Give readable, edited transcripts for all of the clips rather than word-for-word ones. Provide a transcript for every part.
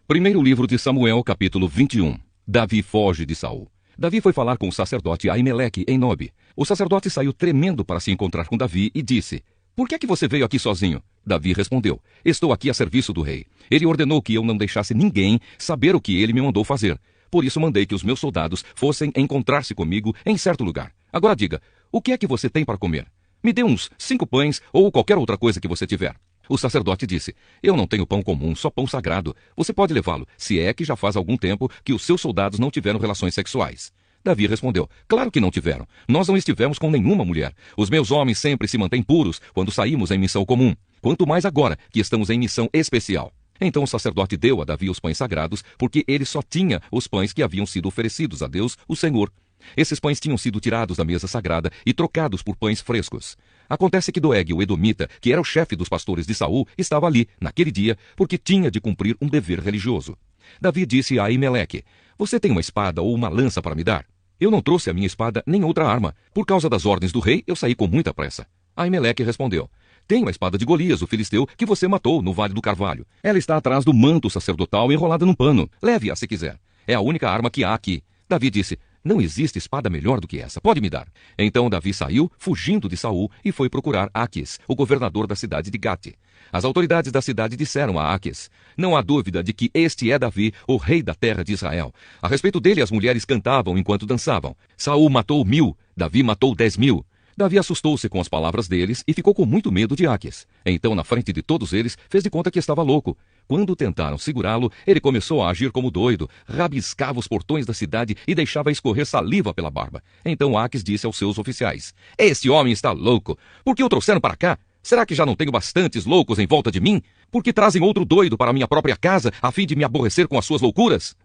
Primeiro livro de Samuel, capítulo 21. Davi foge de Saul. Davi foi falar com o sacerdote Aimeleque em Nobe. O sacerdote saiu tremendo para se encontrar com Davi e disse: "Por que é que você veio aqui sozinho?" Davi respondeu: "Estou aqui a serviço do rei. Ele ordenou que eu não deixasse ninguém saber o que ele me mandou fazer. Por isso mandei que os meus soldados fossem encontrar-se comigo em certo lugar. Agora diga, o que é que você tem para comer? Me dê uns 5 pães ou qualquer outra coisa que você tiver." O sacerdote disse: "Eu não tenho pão comum, só pão sagrado. Você pode levá-lo, se é que já faz algum tempo que os seus soldados não tiveram relações sexuais." Davi respondeu: "Claro que não tiveram. Nós não estivemos com nenhuma mulher. Os meus homens sempre se mantêm puros quando saímos em missão comum. Quanto mais agora que estamos em missão especial." Então o sacerdote deu a Davi os pães sagrados, porque ele só tinha os pães que haviam sido oferecidos a Deus, o Senhor. Esses pães tinham sido tirados da mesa sagrada e trocados por pães frescos. Acontece que Doeg, o edomita, que era o chefe dos pastores de Saul, estava ali, naquele dia, porque tinha de cumprir um dever religioso. Davi disse a Aimeleque: "Você tem uma espada ou uma lança para me dar?" "Eu não trouxe a minha espada nem outra arma. Por causa das ordens do rei, eu saí com muita pressa." Aimeleque respondeu: "Tenho a espada de Golias, o filisteu, que você matou no Vale do Carvalho. Ela está atrás do manto sacerdotal enrolada num pano. Leve-a se quiser. É a única arma que há aqui." Davi disse: "Não existe espada melhor do que essa. Pode me dar." Então Davi saiu, fugindo de Saul, e foi procurar Aquis, o governador da cidade de Gate. As autoridades da cidade disseram a Aquis: "Não há dúvida de que este é Davi, o rei da terra de Israel. A respeito dele, as mulheres cantavam enquanto dançavam. Saul matou 1000, Davi matou 10.000." Davi assustou-se com as palavras deles e ficou com muito medo de Aquis. Então, na frente de todos eles, fez de conta que estava louco. Quando tentaram segurá-lo, ele começou a agir como doido, rabiscava os portões da cidade e deixava escorrer saliva pela barba. Então Aquis disse aos seus oficiais: "Esse homem está louco. Por que o trouxeram para cá? Será que já não tenho bastantes loucos em volta de mim? Por que trazem outro doido para minha própria casa, a fim de me aborrecer com as suas loucuras?"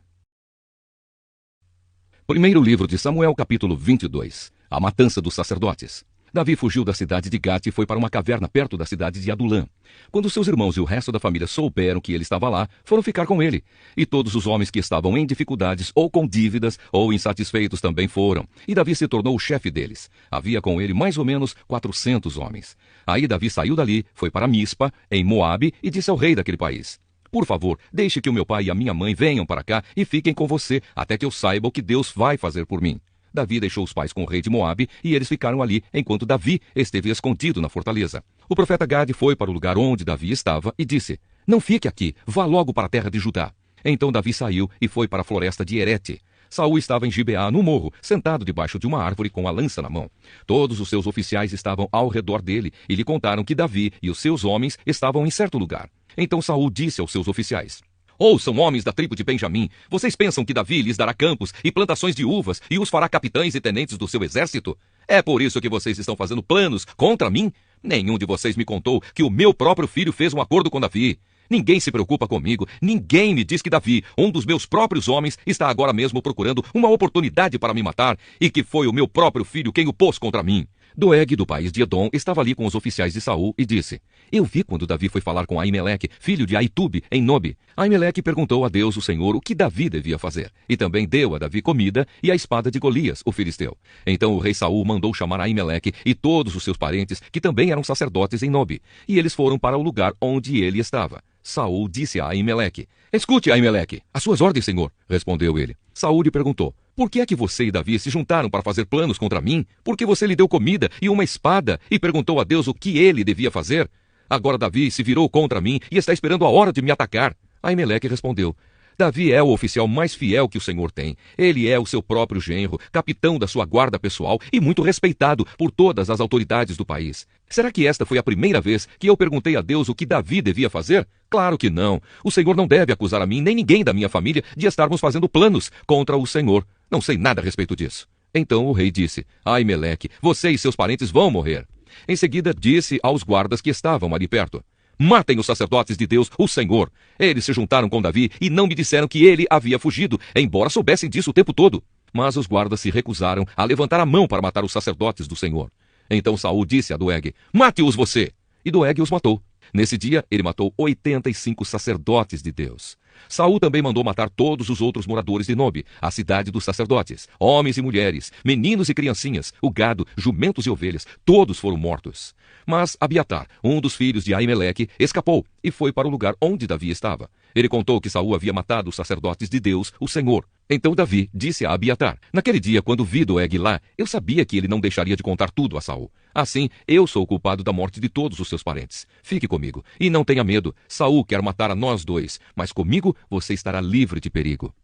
Primeiro livro de Samuel, capítulo 22. A matança dos sacerdotes. Davi fugiu da cidade de Gate e foi para uma caverna perto da cidade de Adulã. Quando seus irmãos e o resto da família souberam que ele estava lá, foram ficar com ele. E todos os homens que estavam em dificuldades, ou com dívidas, ou insatisfeitos também foram. E Davi se tornou o chefe deles. Havia com ele mais ou menos 400 homens. Aí Davi saiu dali, foi para Mispa, em Moabe, e disse ao rei daquele país: "Por favor, deixe que o meu pai e a minha mãe venham para cá e fiquem com você, até que eu saiba o que Deus vai fazer por mim." Davi deixou os pais com o rei de Moabe e eles ficaram ali enquanto Davi esteve escondido na fortaleza. O profeta Gade foi para o lugar onde Davi estava e disse: "Não fique aqui, vá logo para a terra de Judá." Então Davi saiu e foi para a floresta de Herete. Saul estava em Gibeá, no morro, sentado debaixo de uma árvore com a lança na mão. Todos os seus oficiais estavam ao redor dele e lhe contaram que Davi e os seus homens estavam em certo lugar. Então Saul disse aos seus oficiais: "Ouçam, homens da tribo de Benjamim, vocês pensam que Davi lhes dará campos e plantações de uvas e os fará capitães e tenentes do seu exército? É por isso que vocês estão fazendo planos contra mim? Nenhum de vocês me contou que o meu próprio filho fez um acordo com Davi. Ninguém se preocupa comigo, ninguém me diz que Davi, um dos meus próprios homens, está agora mesmo procurando uma oportunidade para me matar e que foi o meu próprio filho quem o pôs contra mim." Doeg, do país de Edom, estava ali com os oficiais de Saul e disse: "Eu vi quando Davi foi falar com Aimeleque, filho de Aitube, em Nobe." Aimeleque perguntou a Deus, o Senhor, o que Davi devia fazer, e também deu a Davi comida e a espada de Golias, o filisteu. Então o rei Saul mandou chamar Aimeleque e todos os seus parentes, que também eram sacerdotes em Nobe, e eles foram para o lugar onde ele estava. Saul disse a Aimeleque: "Escute, Aimeleque, as suas ordens, senhor." Respondeu ele. Saul lhe perguntou: "Por que é que você e Davi se juntaram para fazer planos contra mim? Porque você lhe deu comida e uma espada e perguntou a Deus o que ele devia fazer? Agora Davi se virou contra mim e está esperando a hora de me atacar." Aimeleque respondeu: "Davi é o oficial mais fiel que o Senhor tem. Ele é o seu próprio genro, capitão da sua guarda pessoal e muito respeitado por todas as autoridades do país. Será que esta foi a primeira vez que eu perguntei a Deus o que Davi devia fazer? Claro que não. O Senhor não deve acusar a mim nem ninguém da minha família de estarmos fazendo planos contra o Senhor. Não sei nada a respeito disso." Então o rei disse: "Aimeleque, você e seus parentes vão morrer." Em seguida disse aos guardas que estavam ali perto: "Matem os sacerdotes de Deus, o Senhor." Eles se juntaram com Davi e não me disseram que ele havia fugido, embora soubessem disso o tempo todo. Mas os guardas se recusaram a levantar a mão para matar os sacerdotes do Senhor. Então Saul disse a Doeg: "Mate-os você." E Doeg os matou. Nesse dia, ele matou 85 sacerdotes de Deus. Saul também mandou matar todos os outros moradores de Nobe, a cidade dos sacerdotes, homens e mulheres, meninos e criancinhas, o gado, jumentos e ovelhas, todos foram mortos. Mas Abiatar, um dos filhos de Aimeleque, escapou e foi para o lugar onde Davi estava. Ele contou que Saul havia matado os sacerdotes de Deus, o Senhor. Então Davi disse a Abiatar: naquele dia, quando vi Doeg lá, eu sabia que ele não deixaria de contar tudo a Saul. Assim, eu sou o culpado da morte de todos os seus parentes. Fique comigo, e não tenha medo. Saul quer matar a nós dois, mas comigo você estará livre de perigo.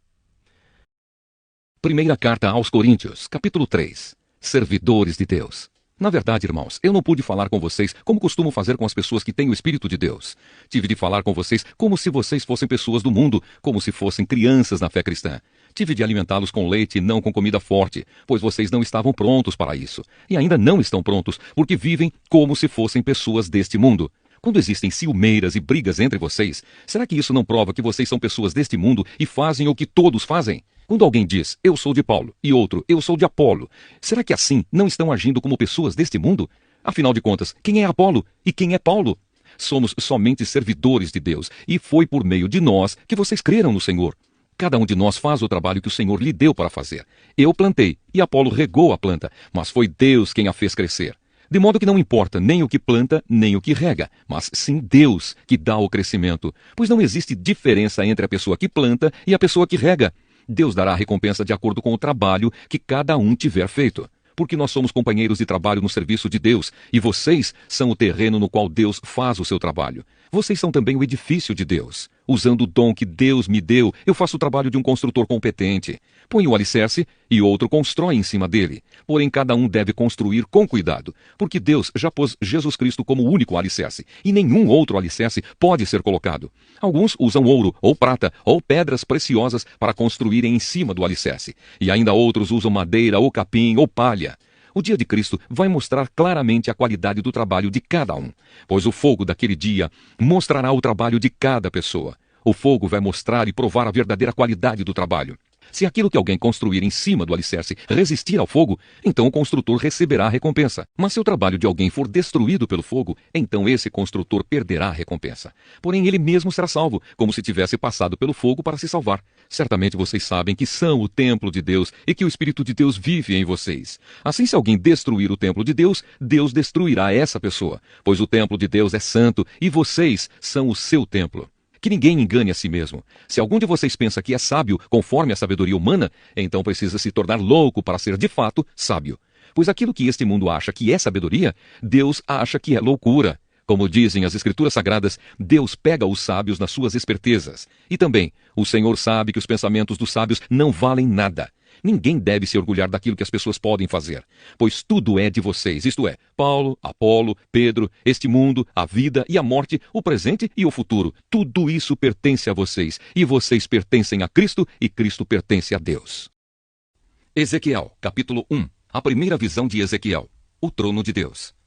Primeira carta aos Coríntios, capítulo 3. Servidores de Deus. Na verdade, irmãos, eu não pude falar com vocês como costumo fazer com as pessoas que têm o Espírito de Deus. Tive de falar com vocês como se vocês fossem pessoas do mundo, como se fossem crianças na fé cristã. Tive de alimentá-los com leite e não com comida forte, pois vocês não estavam prontos para isso. E ainda não estão prontos, porque vivem como se fossem pessoas deste mundo. Quando existem ciumeiras e brigas entre vocês, será que isso não prova que vocês são pessoas deste mundo e fazem o que todos fazem? Quando alguém diz, eu sou de Paulo, e outro, eu sou de Apolo, será que assim não estão agindo como pessoas deste mundo? Afinal de contas, quem é Apolo e quem é Paulo? Somos somente servidores de Deus, e foi por meio de nós que vocês creram no Senhor. Cada um de nós faz o trabalho que o Senhor lhe deu para fazer. Eu plantei, e Apolo regou a planta, mas foi Deus quem a fez crescer. De modo que não importa nem o que planta, nem o que rega, mas sim Deus que dá o crescimento, pois não existe diferença entre a pessoa que planta e a pessoa que rega. Deus dará a recompensa de acordo com o trabalho que cada um tiver feito. Porque nós somos companheiros de trabalho no serviço de Deus, e vocês são o terreno no qual Deus faz o seu trabalho. Vocês são também o edifício de Deus. Usando o dom que Deus me deu, eu faço o trabalho de um construtor competente. Põe o alicerce e outro constrói em cima dele. Porém, cada um deve construir com cuidado, porque Deus já pôs Jesus Cristo como o único alicerce, e nenhum outro alicerce pode ser colocado. Alguns usam ouro, ou prata, ou pedras preciosas para construírem em cima do alicerce, e ainda outros usam madeira, ou capim, ou palha. O dia de Cristo vai mostrar claramente a qualidade do trabalho de cada um, pois o fogo daquele dia mostrará o trabalho de cada pessoa. O fogo vai mostrar e provar a verdadeira qualidade do trabalho. Se aquilo que alguém construir em cima do alicerce resistir ao fogo, então o construtor receberá a recompensa. Mas se o trabalho de alguém for destruído pelo fogo, então esse construtor perderá a recompensa. Porém, ele mesmo será salvo, como se tivesse passado pelo fogo para se salvar. Certamente vocês sabem que são o templo de Deus e que o Espírito de Deus vive em vocês. Assim, se alguém destruir o templo de Deus, Deus destruirá essa pessoa, pois o templo de Deus é santo e vocês são o seu templo. Que ninguém engane a si mesmo. Se algum de vocês pensa que é sábio conforme a sabedoria humana, então precisa se tornar louco para ser de fato sábio. Pois aquilo que este mundo acha que é sabedoria, Deus acha que é loucura. Como dizem as Escrituras Sagradas, Deus pega os sábios nas suas espertezas. E também, o Senhor sabe que os pensamentos dos sábios não valem nada. Ninguém deve se orgulhar daquilo que as pessoas podem fazer, pois tudo é de vocês, isto é, Paulo, Apolo, Pedro, este mundo, a vida e a morte, o presente e o futuro. Tudo isso pertence a vocês, e vocês pertencem a Cristo, e Cristo pertence a Deus. Ezequiel, capítulo 1. A primeira visão de Ezequiel. O trono de Deus.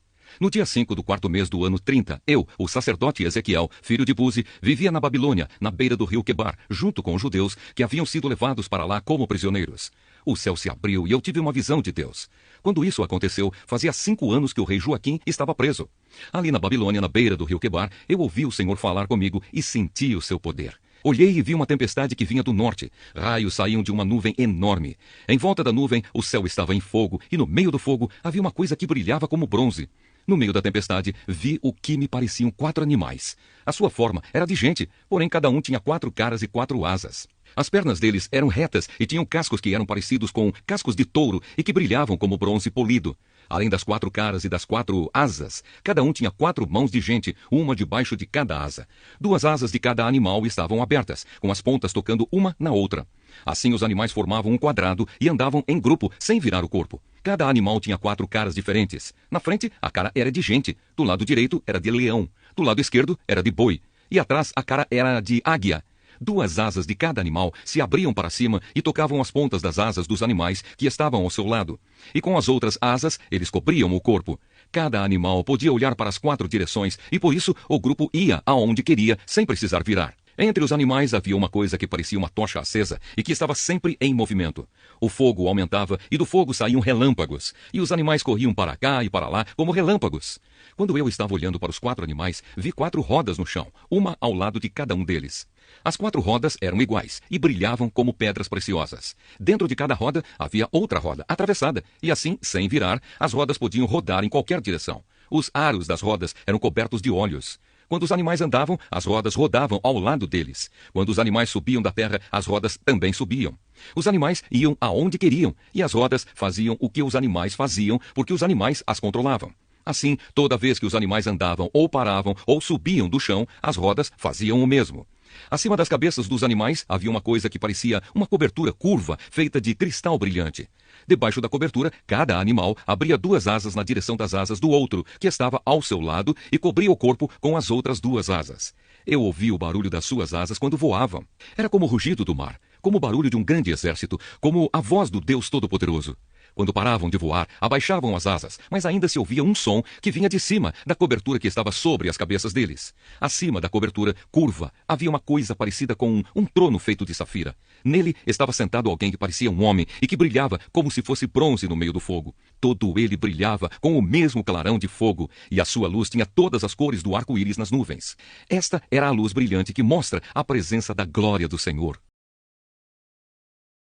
No dia 5 do quarto mês do ano 30, eu, o sacerdote Ezequiel, filho de Buzi, vivia na Babilônia, na beira do rio Quebar, junto com os judeus que haviam sido levados para lá como prisioneiros. O céu se abriu e eu tive uma visão de Deus. Quando isso aconteceu, fazia 5 anos que o rei Joaquim estava preso. Ali na Babilônia, na beira do rio Quebar, eu ouvi o Senhor falar comigo e senti o seu poder. Olhei e vi uma tempestade que vinha do norte. Raios saíam de uma nuvem enorme. Em volta da nuvem, o céu estava em fogo, e no meio do fogo havia uma coisa que brilhava como bronze. No meio da tempestade, vi o que me pareciam 4 animais. A sua forma era de gente, porém cada um tinha 4 caras e 4 asas. As pernas deles eram retas e tinham cascos que eram parecidos com cascos de touro e que brilhavam como bronze polido. Além das 4 caras e das 4 asas, cada um tinha 4 mãos de gente, uma debaixo de cada asa. 2 asas de cada animal estavam abertas, com as pontas tocando uma na outra. Assim os animais formavam um quadrado e andavam em grupo, sem virar o corpo. Cada animal tinha 4 caras diferentes. Na frente, a cara era de gente. Do lado direito, era de leão. Do lado esquerdo, era de boi. E atrás, a cara era de águia. 2 asas de cada animal se abriam para cima e tocavam as pontas das asas dos animais que estavam ao seu lado. E com as outras asas, eles cobriam o corpo. Cada animal podia olhar para as 4 direções e, por isso, o grupo ia aonde queria, sem precisar virar. Entre os animais havia uma coisa que parecia uma tocha acesa e que estava sempre em movimento. O fogo aumentava e do fogo saíam relâmpagos, e os animais corriam para cá e para lá como relâmpagos. Quando eu estava olhando para os 4 animais, vi 4 rodas no chão, uma ao lado de cada um deles. As 4 rodas eram iguais e brilhavam como pedras preciosas. Dentro de cada roda havia outra roda atravessada, e assim, sem virar, as rodas podiam rodar em qualquer direção. Os aros das rodas eram cobertos de olhos. Quando os animais andavam, as rodas rodavam ao lado deles. Quando os animais subiam da terra, as rodas também subiam. Os animais iam aonde queriam, e as rodas faziam o que os animais faziam, porque os animais as controlavam. Assim, toda vez que os animais andavam ou paravam ou subiam do chão, as rodas faziam o mesmo. Acima das cabeças dos animais havia uma coisa que parecia uma cobertura curva, feita de cristal brilhante. Debaixo da cobertura, cada animal abria 2 asas na direção das asas do outro, que estava ao seu lado, e cobria o corpo com as outras 2 asas. Eu ouvi o barulho das suas asas quando voavam. Era como o rugido do mar, como o barulho de um grande exército, como a voz do Deus Todo-Poderoso. Quando paravam de voar, abaixavam as asas, mas ainda se ouvia um som que vinha de cima da cobertura que estava sobre as cabeças deles. Acima da cobertura, curva, havia uma coisa parecida com um trono feito de safira. Nele estava sentado alguém que parecia um homem e que brilhava como se fosse bronze no meio do fogo. Todo ele brilhava com o mesmo clarão de fogo, e a sua luz tinha todas as cores do arco-íris nas nuvens. Esta era a luz brilhante que mostra a presença da glória do Senhor.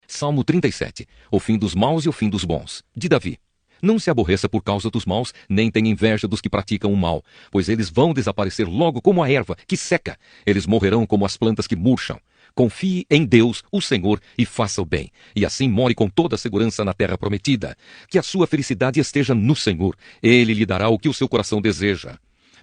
Salmo 37. O fim dos maus e o fim dos bons. De Davi. Não se aborreça por causa dos maus, nem tenha inveja dos que praticam o mal, pois eles vão desaparecer logo como a erva que seca. Eles morrerão como as plantas que murcham. Confie em Deus, o Senhor, e faça o bem, e assim more com toda a segurança na terra prometida. Que a sua felicidade esteja no Senhor. Ele lhe dará o que o seu coração deseja.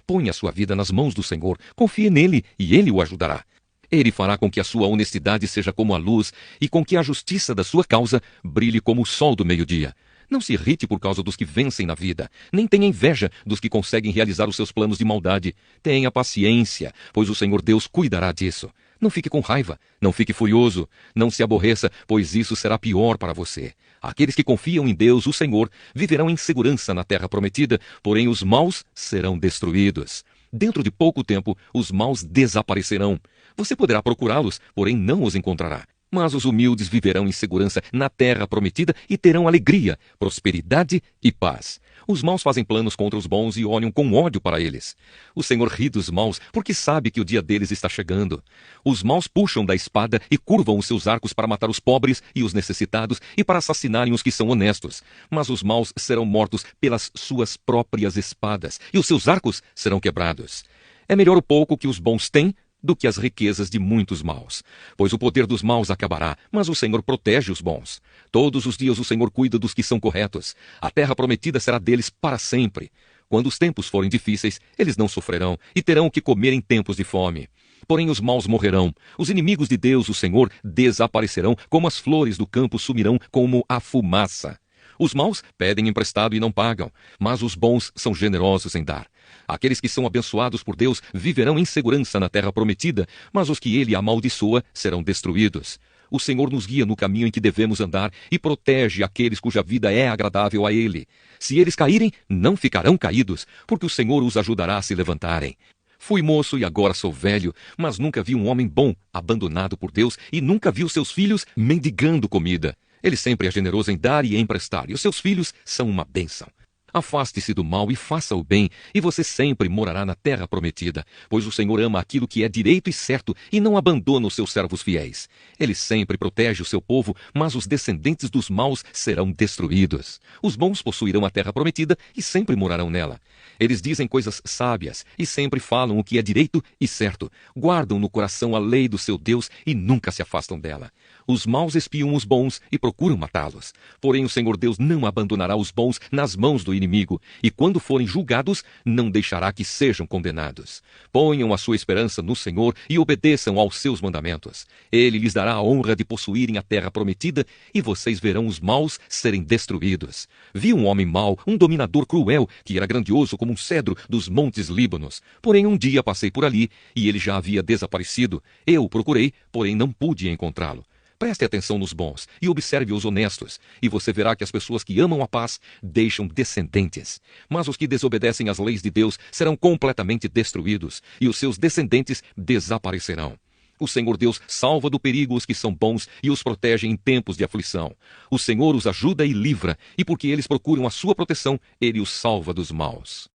Ponha a sua vida nas mãos do Senhor, confie nele, e ele o ajudará. Ele fará com que a sua honestidade seja como a luz e com que a justiça da sua causa brilhe como o sol do meio-dia. Não se irrite por causa dos que vencem na vida, nem tenha inveja dos que conseguem realizar os seus planos de maldade. Tenha paciência, pois o Senhor Deus cuidará disso. Não fique com raiva, não fique furioso, não se aborreça, pois isso será pior para você. Aqueles que confiam em Deus, o Senhor, viverão em segurança na terra prometida, porém os maus serão destruídos. Dentro de pouco tempo, os maus desaparecerão. Você poderá procurá-los, porém não os encontrará. Mas os humildes viverão em segurança na terra prometida e terão alegria, prosperidade e paz. Os maus fazem planos contra os bons e olham com ódio para eles. O Senhor ri dos maus, porque sabe que o dia deles está chegando. Os maus puxam da espada e curvam os seus arcos para matar os pobres e os necessitados e para assassinarem os que são honestos. Mas os maus serão mortos pelas suas próprias espadas, e os seus arcos serão quebrados. É melhor o pouco que os bons têm do que as riquezas de muitos maus. Pois o poder dos maus acabará, mas o Senhor protege os bons. Todos os dias o Senhor cuida dos que são corretos. A terra prometida será deles para sempre. Quando os tempos forem difíceis, eles não sofrerão e terão que comer em tempos de fome. Porém os maus morrerão. Os inimigos de Deus, o Senhor, desaparecerão, como as flores do campo sumirão como a fumaça. Os maus pedem emprestado e não pagam, mas os bons são generosos em dar. Aqueles que são abençoados por Deus viverão em segurança na terra prometida, mas os que ele amaldiçoa serão destruídos. O Senhor nos guia no caminho em que devemos andar e protege aqueles cuja vida é agradável a ele. Se eles caírem, não ficarão caídos, porque o Senhor os ajudará a se levantarem. Fui moço e agora sou velho, mas nunca vi um homem bom abandonado por Deus e nunca vi os seus filhos mendigando comida. Ele sempre é generoso em dar e emprestar, e os seus filhos são uma bênção. Afaste-se do mal e faça o bem, e você sempre morará na terra prometida, pois o Senhor ama aquilo que é direito e certo e não abandona os seus servos fiéis. Ele sempre protege o seu povo, mas os descendentes dos maus serão destruídos. Os bons possuirão a terra prometida e sempre morarão nela. Eles dizem coisas sábias e sempre falam o que é direito e certo. Guardam no coração a lei do seu Deus e nunca se afastam dela. Os maus espiam os bons e procuram matá-los. Porém o Senhor Deus não abandonará os bons nas mãos do inimigo, e quando forem julgados, não deixará que sejam condenados. Ponham a sua esperança no Senhor e obedeçam aos seus mandamentos. Ele lhes dará a honra de possuírem a terra prometida, e vocês verão os maus serem destruídos. Vi um homem mau, um dominador cruel, que era grandioso como um cedro dos montes Líbanos. Porém um dia passei por ali, e ele já havia desaparecido. Eu o procurei, porém não pude encontrá-lo. Preste atenção nos bons e observe os honestos, e você verá que as pessoas que amam a paz deixam descendentes. Mas os que desobedecem às leis de Deus serão completamente destruídos, e os seus descendentes desaparecerão. O Senhor Deus salva do perigo os que são bons e os protege em tempos de aflição. O Senhor os ajuda e livra, e porque eles procuram a sua proteção, ele os salva dos maus.